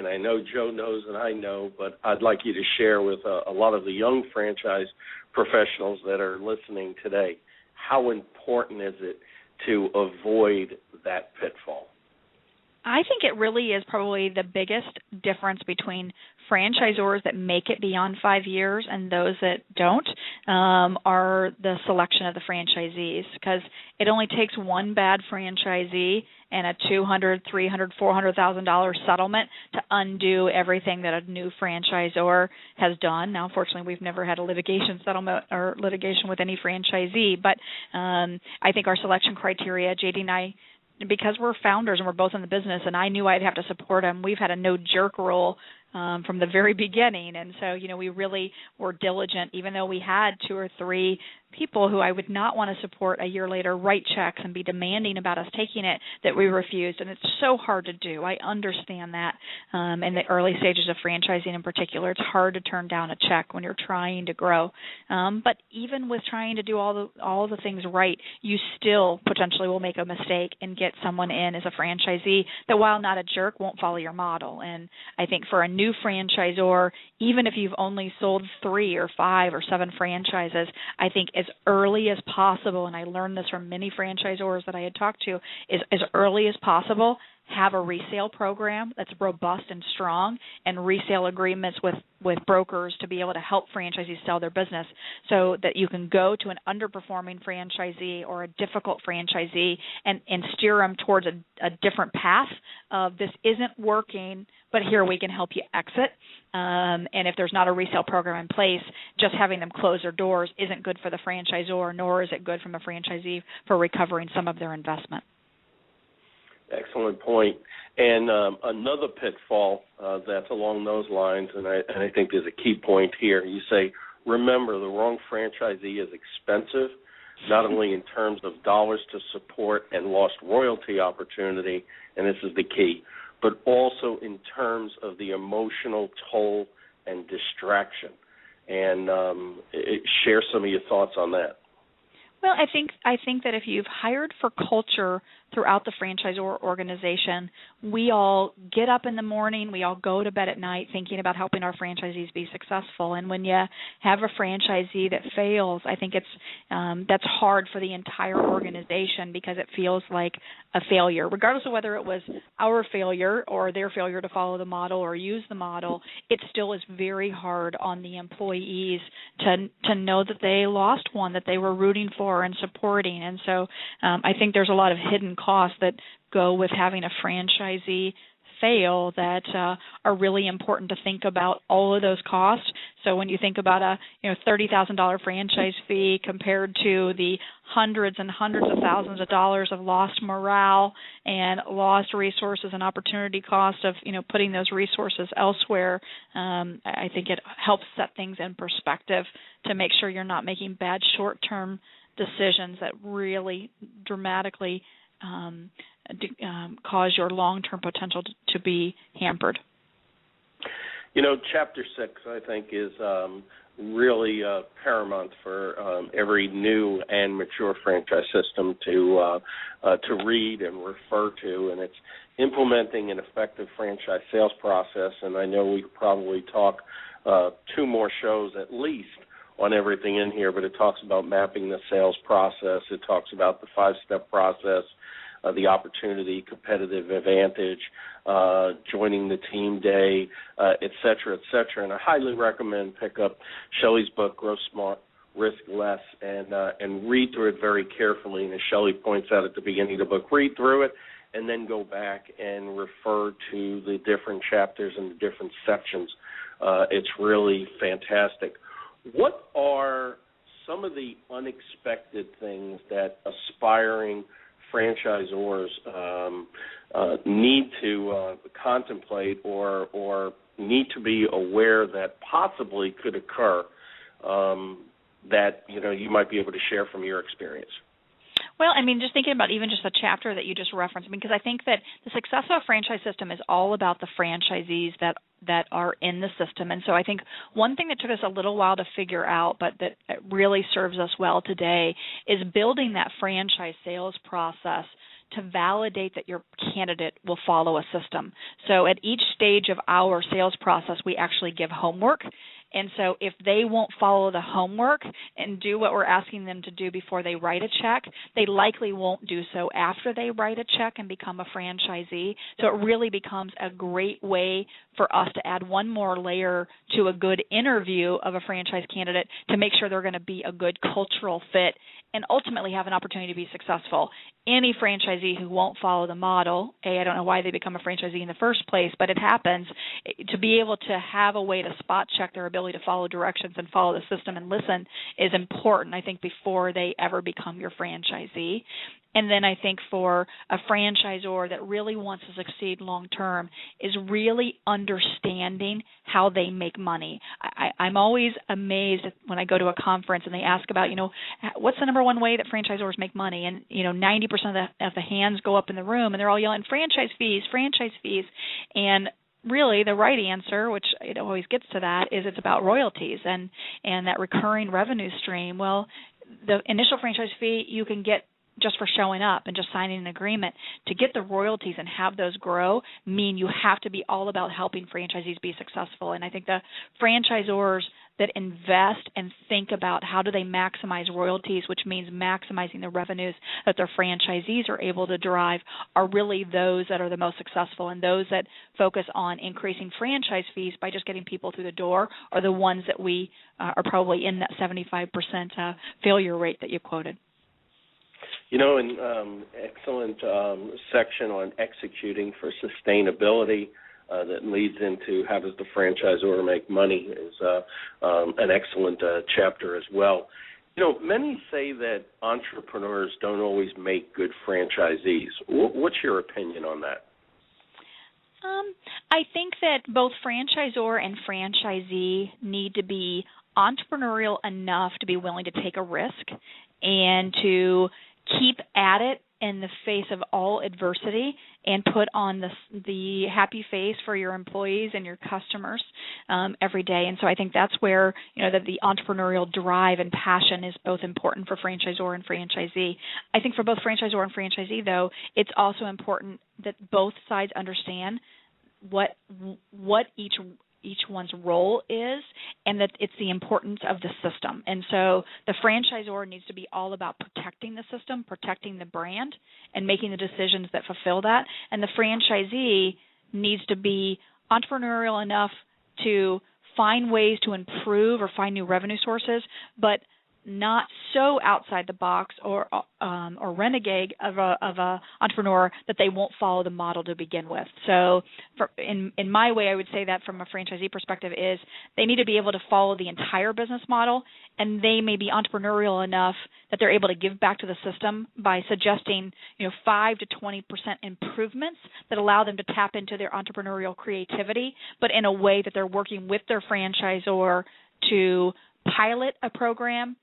I know Joe knows and I know, but I'd like you to share with a lot of the young franchise professionals that are listening today, how important is it to avoid that pitfall? I think it really is probably the biggest difference between franchisors that make it beyond 5 years and those that don't are the selection of the franchisees, because it only takes one bad franchisee and a $200,000, $300,000, $400,000 settlement to undo everything that a new franchisor has done. Now, unfortunately, we've never had a litigation settlement or litigation with any franchisee, but I think our selection criteria, JD and I, because we're founders and we're both in the business, and I knew I'd have to support them, we've had a no-jerk rule from the very beginning. And so, you know, we really were diligent, even though we had 2 or 3 people who I would not want to support a year later write checks and be demanding about us taking it, that we refused. And it's so hard to do. I understand that in the early stages of franchising in particular. It's hard to turn down a check when you're trying to grow. But even with trying to do all the things right, you still potentially will make a mistake and get someone in as a franchisee that, while not a jerk, won't follow your model. And I think for a new franchisor, even if you've only sold 3 or 5 or 7 franchises, I think as early as possible, and I learned this from many franchisors that I had talked to, is as early as possible, have a resale program that's robust and strong, and resale agreements with brokers to be able to help franchisees sell their business, so that you can go to an underperforming franchisee or a difficult franchisee and steer them towards a different path of, this isn't working, but here we can help you exit. And if there's not a resale program in place, just having them close their doors isn't good for the franchisor, nor is it good from a franchisee for recovering some of their investment. Excellent point. And another pitfall that's along those lines, and I think there's a key point here. You say, remember, the wrong franchisee is expensive, not only in terms of dollars to support and lost royalty opportunity, and this is the key, but also in terms of the emotional toll and distraction. And share some of your thoughts on that. Well, I think that if you've hired for culture throughout the franchisor organization, we all get up in the morning, we all go to bed at night thinking about helping our franchisees be successful. And when you have a franchisee that fails, I think that's hard for the entire organization, because it feels like a failure, regardless of whether it was our failure or their failure to follow the model or use the model. It still is very hard on the employees to know that they lost one that they were rooting for and supporting. And so I think there's a lot of hidden costs that go with having a franchisee fail that are really important to think about all of those costs. So when you think about a $30,000 franchise fee compared to the hundreds and hundreds of thousands of dollars of lost morale and lost resources and opportunity cost of putting those resources elsewhere, I think it helps set things in perspective to make sure you're not making bad short-term decisions that really dramatically cause your long-term potential to be hampered. Chapter 6, I think, is really paramount for every new and mature franchise system to read and refer to, and it's implementing an effective franchise sales process. And I know we probably talk 2 more shows at least on everything in here, but it talks about mapping the sales process. It talks about the 5-step process, the opportunity, competitive advantage, joining the team day, et cetera, et cetera. And I highly recommend pick up Shelly's book, Grow Smart, Risk Less, and read through it very carefully. And as Shelly points out at the beginning of the book, read through it and then go back and refer to the different chapters and the different sections. It's really fantastic. What are some of the unexpected things that aspiring franchisors need to contemplate or need to be aware that possibly could occur that you might be able to share from your experience? Well, just thinking about even just the chapter that you just referenced, because I think that the success of a franchise system is all about the franchisees that are in the system. And so I think one thing that took us a little while to figure out, but that really serves us well today, is building that franchise sales process to validate that your candidate will follow a system. So at each stage of our sales process, we actually give homework. And so if they won't follow the homework and do what we're asking them to do before they write a check, they likely won't do so after they write a check and become a franchisee. So it really becomes a great way for us to add one more layer to a good interview of a franchise candidate to make sure they're going to be a good cultural fit and ultimately have an opportunity to be successful. Any franchisee who won't follow the model, I don't know why they become a franchisee in the first place, but it happens. To be able to have a way to spot check their ability to follow directions and follow the system and listen is important, I think, before they ever become your franchisee. And then I think for a franchisor that really wants to succeed long term is really understanding how they make money. I'm always amazed when I go to a conference and they ask about, what's the number one way that franchisors make money? And 90% of the hands go up in the room and they're all yelling franchise fees, franchise fees. And really the right answer, which it always gets to that, is it's about royalties and that recurring revenue stream. Well, the initial franchise fee you can get just for showing up and just signing an agreement. To get the royalties and have those grow mean you have to be all about helping franchisees be successful. And I think the franchisors that invest and think about how do they maximize royalties, which means maximizing the revenues that their franchisees are able to drive, are really those that are the most successful, and those that focus on increasing franchise fees by just getting people through the door are the ones that we are probably in that 75% failure rate that you quoted. An excellent section on executing for sustainability that leads into how does the franchisor make money is an excellent chapter as well. Many say that entrepreneurs don't always make good franchisees. What's your opinion on that? I think that both franchisor and franchisee need to be entrepreneurial enough to be willing to take a risk and to keep at it in the face of all adversity and put on the happy face for your employees and your customers every day. And so I think that's where that the entrepreneurial drive and passion is both important for franchisor and franchisee. I think for both franchisor and franchisee, though, it's also important that both sides understand what each one's role is, and that it's the importance of the system. And so the franchisor needs to be all about protecting the system, protecting the brand, and making the decisions that fulfill that. And the franchisee needs to be entrepreneurial enough to find ways to improve or find new revenue sources, but not so outside the box or renegade of a entrepreneur that they won't follow the model to begin with. So in my way, I would say that from a franchisee perspective is they need to be able to follow the entire business model, and they may be entrepreneurial enough that they're able to give back to the system by suggesting 5 to 20% improvements that allow them to tap into their entrepreneurial creativity, but in a way that they're working with their franchisor to pilot a program,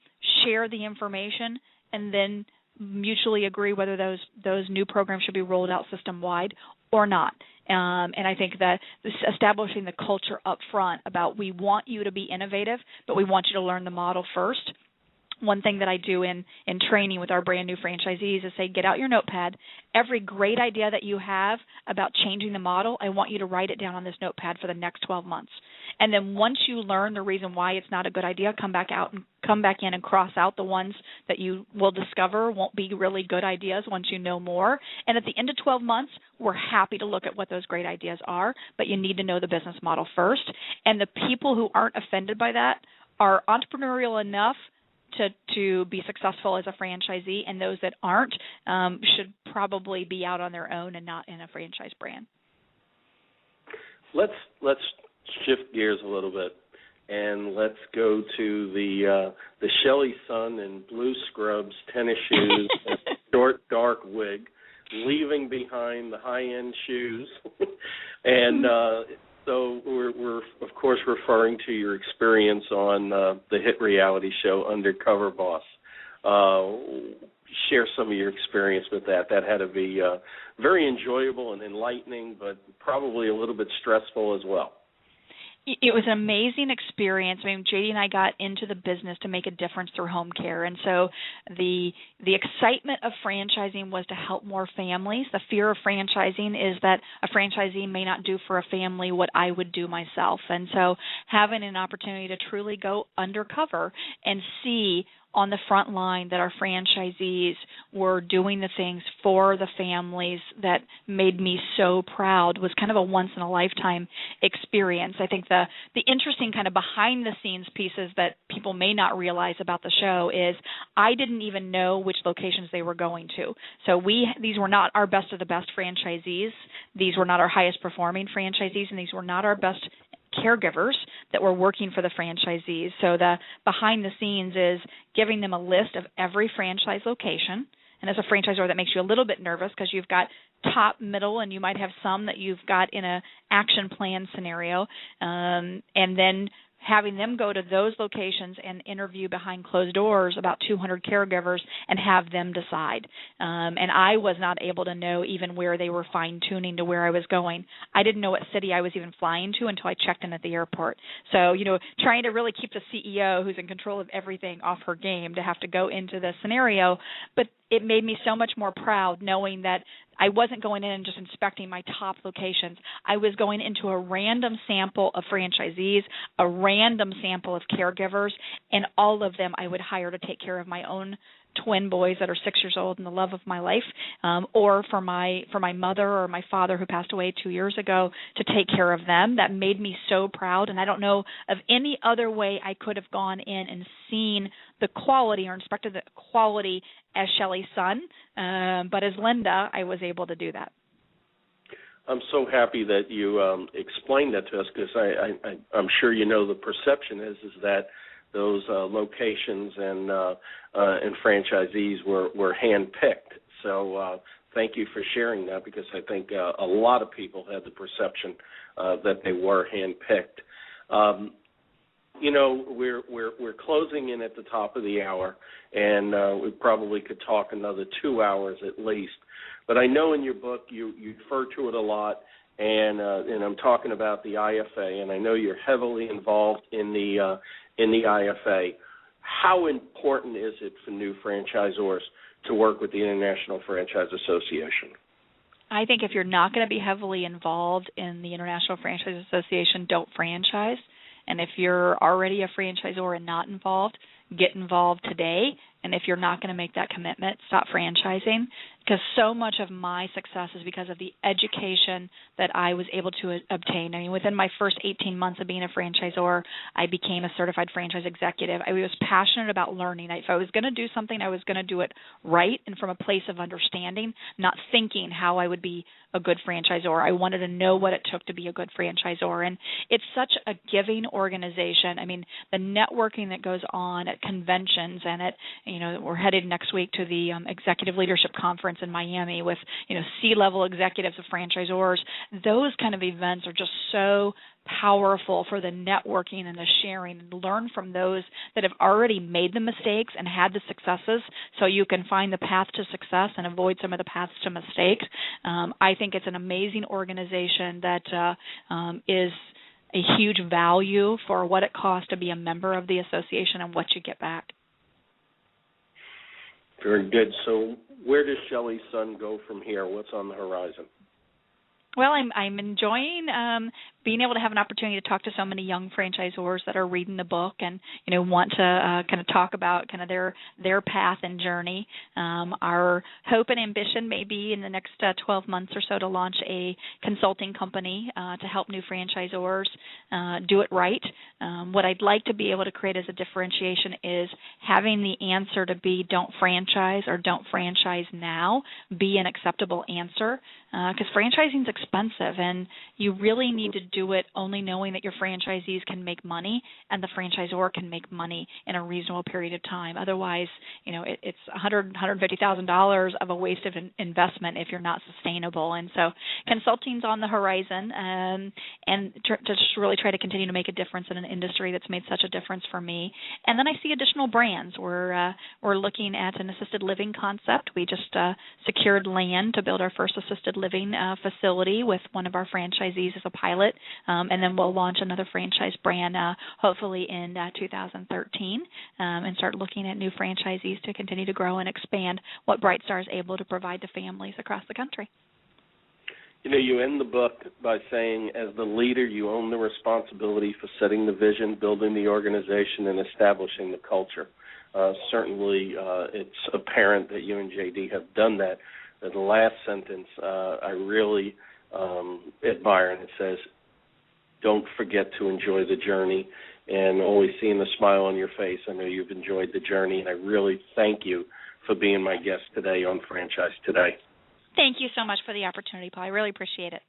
share the information, and then mutually agree whether those new programs should be rolled out system-wide or not. And I think that establishing the culture up front about we want you to be innovative, but we want you to learn the model first. One thing that I do in training with our brand new franchisees is say, get out your notepad. Every great idea that you have about changing the model, I want you to write it down on this notepad for the next 12 months. And then once you learn the reason why it's not a good idea, come back in and cross out the ones that you will discover won't be really good ideas once you know more. And at the end of 12 months, we're happy to look at what those great ideas are, but you need to know the business model first. And the people who aren't offended by that are entrepreneurial enough to be successful as a franchisee, and those that aren't should probably be out on their own and not in a franchise brand. Let's shift gears a little bit, and let's go to the Shelly Sun in blue scrubs, tennis shoes, and short dark wig, leaving behind the high-end shoes, and so we're of course referring to your experience on the hit reality show Undercover Boss. Share some of your experience with that. That had to be very enjoyable and enlightening, but probably a little bit stressful as well. It was an amazing experience. I mean, JD and I got into the business to make a difference through home care. And so the excitement of franchising was to help more families. The fear of franchising is that a franchisee may not do for a family what I would do myself. And so having an opportunity to truly go undercover and see on the front line that our franchisees were doing the things for the families that made me so proud was kind of a once-in-a-lifetime experience. I think the interesting kind of behind-the-scenes pieces that people may not realize about the show is I didn't even know which locations they were going to. So these were not our best of the best franchisees. These were not our highest-performing franchisees, and these were not our best caregivers that were working for the franchisees. So the behind the scenes is giving them a list of every franchise location. And as a franchisor, that makes you a little bit nervous because you've got top, middle, and you might have some that you've got in a action plan scenario. And then having them go to those locations and interview behind closed doors about 200 caregivers and have them decide. And I was not able to know even where they were fine-tuning to where I was going. I didn't know what city I was even flying to until I checked in at the airport. So, trying to really keep the CEO who's in control of everything off her game to have to go into the scenario. But it made me so much more proud knowing that I wasn't going in and just inspecting my top locations. I was going into a random sample of franchisees, a random sample of caregivers, and all of them I would hire to take care of my own twin boys that are 6 years old and the love of my life, or for my mother or my father who passed away 2 years ago to take care of them. That made me so proud, and I don't know of any other way I could have gone in and seen the quality or inspected the quality as Shelly Sun, but as Linda, I was able to do that. I'm so happy that you explained that to us, because I'm sure you know the perception is that those locations and franchisees were handpicked. So thank you for sharing that, because I think a lot of people had the perception that they were handpicked. We're closing in at the top of the hour, and we probably could talk another 2 hours at least. But I know in your book you refer to it a lot, and I'm talking about the IFA, and I know you're heavily involved in the IFA. How important is it for new franchisors to work with the International Franchise Association? I think if you're not going to be heavily involved in the International Franchise Association, don't franchise. And if you're already a franchisor and not involved, get involved today. And if you're not going to make that commitment, stop franchising, because so much of my success is because of the education that I was able to obtain. I mean, within my first 18 months of being a franchisor, I became a certified franchise executive. I was passionate about learning. If I was going to do something, I was going to do it right and from a place of understanding, not thinking how I would be a good franchisor. I wanted to know what it took to be a good franchisor. And it's such a giving organization. I mean, the networking that goes on at conventions and at, we're headed next week to the Executive Leadership Conference in Miami with, C-level executives of franchisors. Those kind of events are just so powerful for the networking and the sharing, and learn from those that have already made the mistakes and had the successes, so you can find the path to success and avoid some of the paths to mistakes. I think it's an amazing organization that is a huge value for what it costs to be a member of the association and what you get back. Very good. So where does Shelly Sun go from here? What's on the horizon? Well, I'm enjoying being able to have an opportunity to talk to so many young franchisors that are reading the book and want to kind of talk about kind of their path and journey. Our hope and ambition may be in the next 12 months or so to launch a consulting company to help new franchisors do it right. What I'd like to be able to create as a differentiation is having the answer to be don't franchise or don't franchise now be an acceptable answer, because franchising is expensive, and you really need to do it only knowing that your franchisees can make money and the franchisor can make money in a reasonable period of time. Otherwise, it's $150,000 of a waste of investment if you're not sustainable. And so consulting's on the horizon, and to just really try to continue to make a difference in an industry that's made such a difference for me. And then I see additional brands. We're looking at an assisted living concept. We just secured land to build our first assisted living facility with one of our franchisees as a pilot, and then we'll launch another franchise brand hopefully in 2013, and start looking at new franchisees to continue to grow and expand what BrightStar is able to provide to families across the country. You end the book by saying, as the leader, you own the responsibility for setting the vision, building the organization, and establishing the culture. Certainly, it's apparent that you and JD have done that. The last sentence I really admire, and it says, don't forget to enjoy the journey, and always seeing the smile on your face. I know you've enjoyed the journey, and I really thank you for being my guest today on Franchise Today. Thank you so much for the opportunity, Paul. I really appreciate it.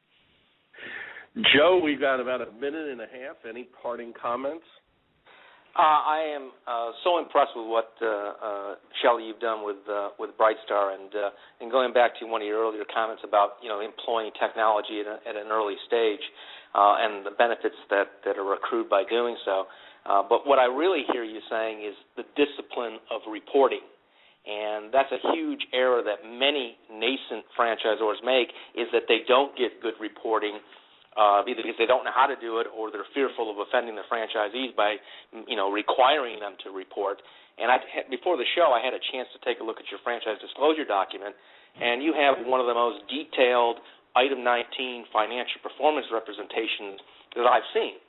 Joe, we've got about a minute and a half. Any parting comments? I am so impressed with what Shelly you've done with BrightStar, and going back to one of your earlier comments about employing technology at an early stage and the benefits that are accrued by doing so. But what I really hear you saying is the discipline of reporting. And that's a huge error that many nascent franchisors make, is that they don't get good reporting, either because they don't know how to do it or they're fearful of offending the franchisees by, requiring them to report. And before the show, I had a chance to take a look at your franchise disclosure document, and you have one of the most detailed Item 19 financial performance representations that I've seen.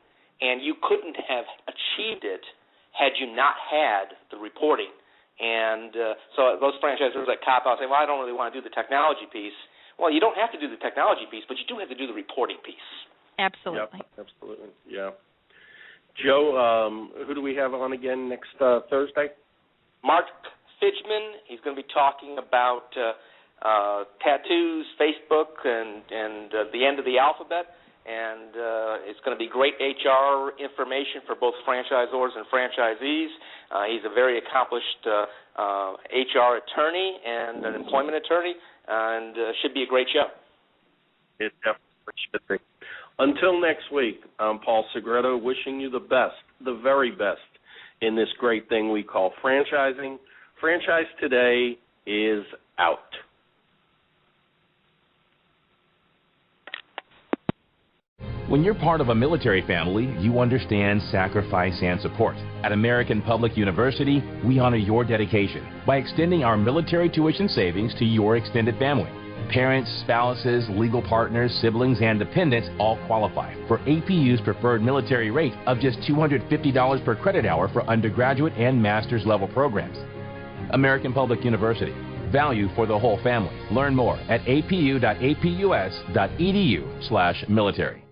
And you couldn't have achieved it had you not had the reporting. And so those franchisors that cop out say, well, I don't really want to do the technology piece. Well, you don't have to do the technology piece, but you do have to do the reporting piece. Absolutely. Yep, absolutely, yeah. Joe, who do we have on again next Thursday? Mark Fidgman. He's going to be talking about tattoos, Facebook, and the end of the alphabet. And it's going to be great HR information for both franchisors and franchisees. He's a very accomplished HR attorney and an employment attorney, and should be a great show. It definitely should be. Until next week, I'm Paul Segreto, wishing you the best, the very best, in this great thing we call franchising. Franchise Today is out. When you're part of a military family, you understand sacrifice and support. At American Public University, we honor your dedication by extending our military tuition savings to your extended family. Parents, spouses, legal partners, siblings, and dependents all qualify for APU's preferred military rate of just $250 per credit hour for undergraduate and master's level programs. American Public University. Value for the whole family. Learn more at apu.apus.edu/military.